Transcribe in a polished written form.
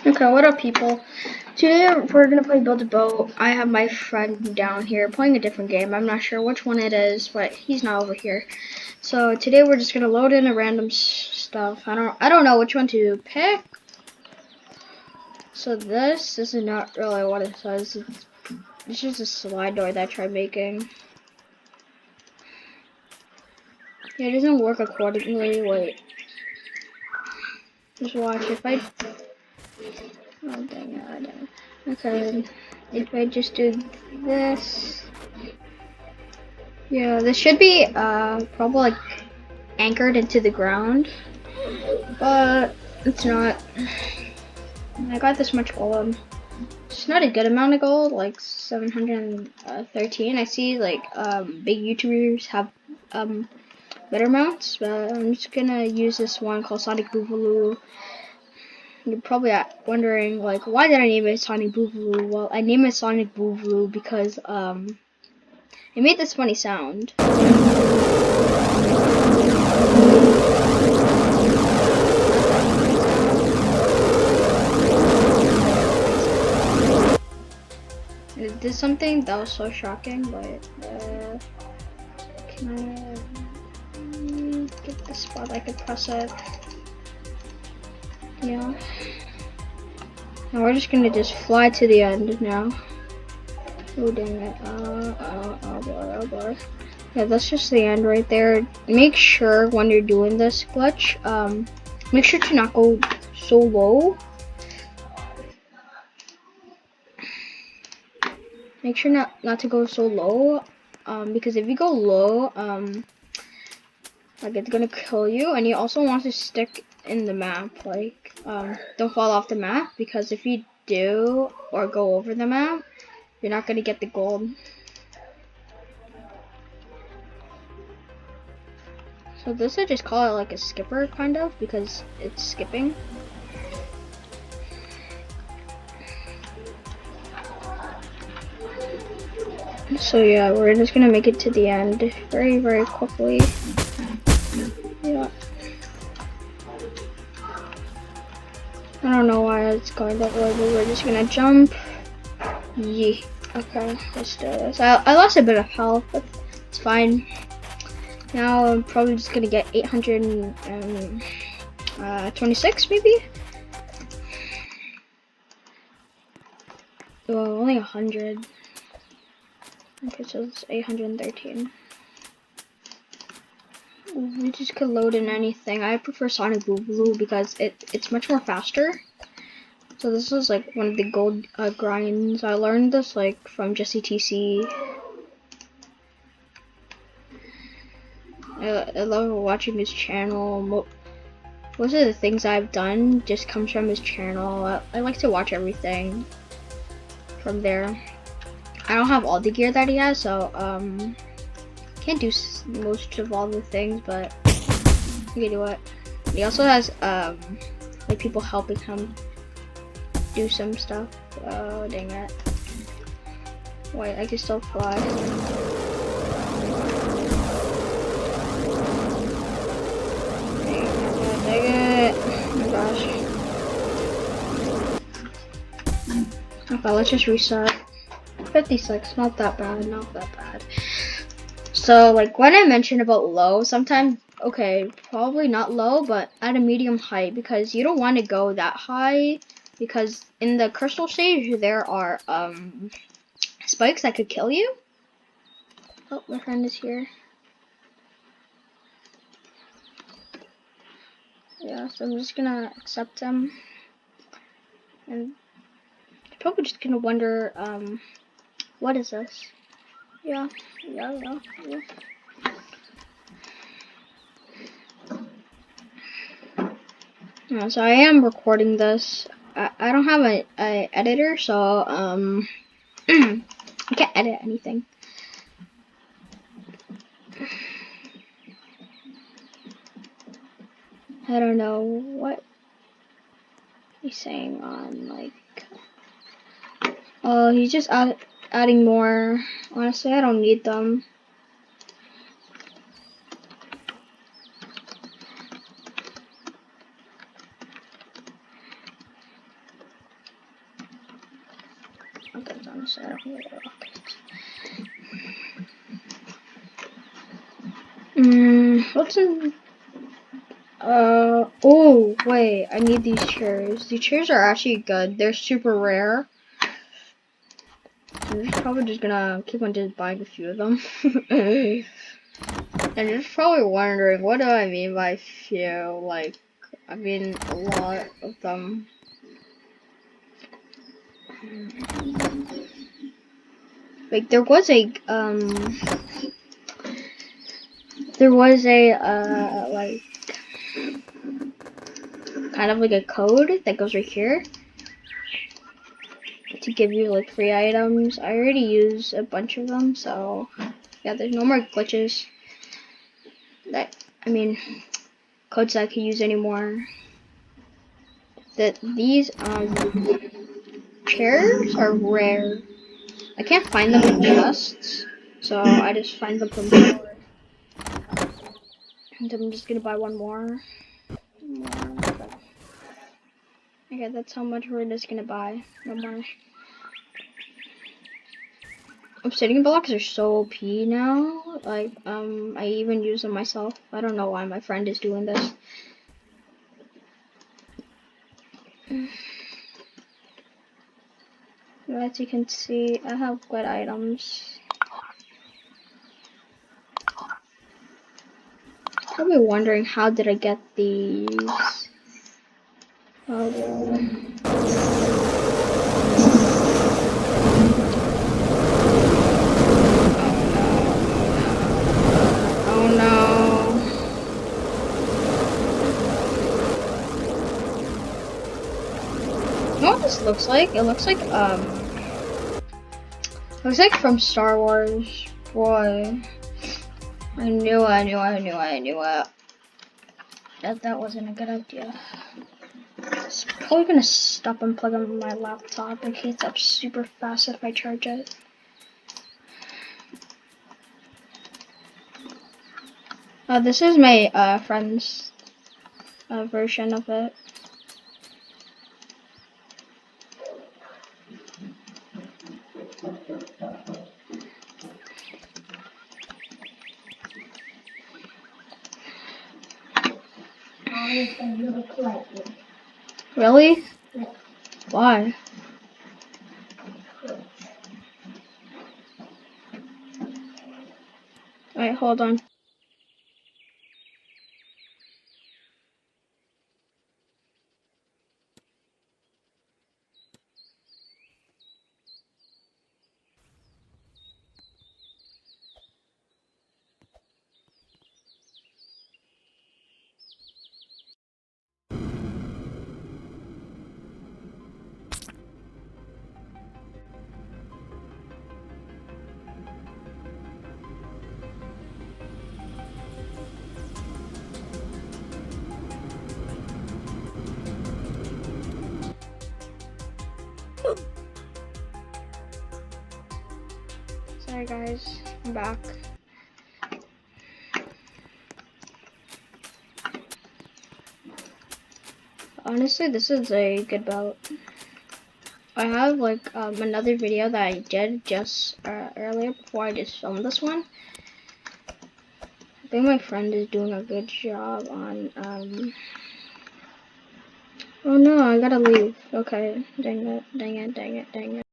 Okay, what up, people? Today we're gonna play Build a Boat. I have my friend down here playing a different game. I'm not sure which one it is, but he's not over here. So today we're just gonna load in a random stuff. I don't know which one to pick. So this is not really what it says. It's just a slide door that I tried making. Yeah, it doesn't work accordingly. Wait, just watch. If I oh dang it, I didn't. Okay, if I just do this. Yeah, this should be probably like anchored into the ground, but it's not. I got this much gold. It's not a good amount of gold, like 713. I see like big YouTubers have better amounts, but I'm just gonna use this one called Sonic Boogaloo. You're probably wondering like, why did I name it Sonic Boogaloo? Well, I named it Sonic Boogaloo because it made this funny sound. It did something that was so shocking, but can I get the spot? I could press it. Yeah. Now we're just gonna just fly to the end now. Oh dang it. Oh boy. Yeah, that's just the end right there. Make sure when you're doing this glitch, make sure to not go so low. Make sure not to go so low, because if you go low, like it's gonna kill you, and you also want to stick in the map, like don't fall off the map, because if you do or go over the map, you're not gonna get the gold. So this I just call it like a skipper kind of, because it's skipping. So yeah, we're just gonna make it to the end very quickly. Yeah. I don't know why it's going that way, but we're just gonna jump. Yeah. Okay, let's do this. I lost a bit of health, but it's fine. Now I'm probably just gonna get 826 maybe? Well, only 100. Okay, so it's 813. We just could load in anything. I prefer Sonic Boogaloo because it's much more faster. So this is like one of the gold grinds. I learned this like from Jesse TC. I love watching his channel. Most of the things I've done just comes from his channel. I like to watch everything from there. I don't have all the gear that he has, so can't do most of all the things, but you can do it. He also has like people helping him do some stuff. Oh dang it! Wait, I can still fly. Dang it! Oh my gosh. Okay, let's just reset. 56, not that bad, not that bad. So like when I mentioned about low, sometimes, okay, probably not low, but at a medium height, because you don't want to go that high, because in the crystal stage there are spikes that could kill you. Oh, my friend is here. Yeah, so I'm just gonna accept them, and you're probably just gonna wonder, what is this? Yeah. Yeah, so I am recording this. I don't have a editor, so I can't edit anything. I don't know what he's saying on like. Oh, he's just adding more. Honestly, I don't need them. rockets on the side. What's in? Oh wait, I need these chairs. These chairs are actually good. They're super rare. So I'm just probably just gonna keep on just buying a few of them. And you're just probably wondering, what do I mean by few? Like, I mean a lot of them. Like, there was a, like, kind of like a code that goes right here to give you, like, free items. I already used a bunch of them, so, yeah, there's no more glitches. Codes that I can use anymore. These chairs are rare. I can't find them in chests, so I just find them from power. And I'm just gonna buy one more. Okay, that's how much we're just gonna buy. No more. Obsidian blocks are so OP now. Like, I even use them myself. I don't know why my friend is doing this. As you can see, I have good items. Probably wondering, how did I get these? Oh no. You know what this looks like? It looks like from Star Wars. Boy. I knew it. That wasn't a good idea. It's probably gonna stop unplugging my laptop. It heats up super fast if I charge it. This is my friend's version of it. Really? Yeah. Why? Alright, hold on. Sorry guys, I'm back. Honestly, this is a good belt. I have like another video that I did just earlier before I just filmed this one. I think my friend is doing a good job on oh no, I gotta leave. Okay, dang it.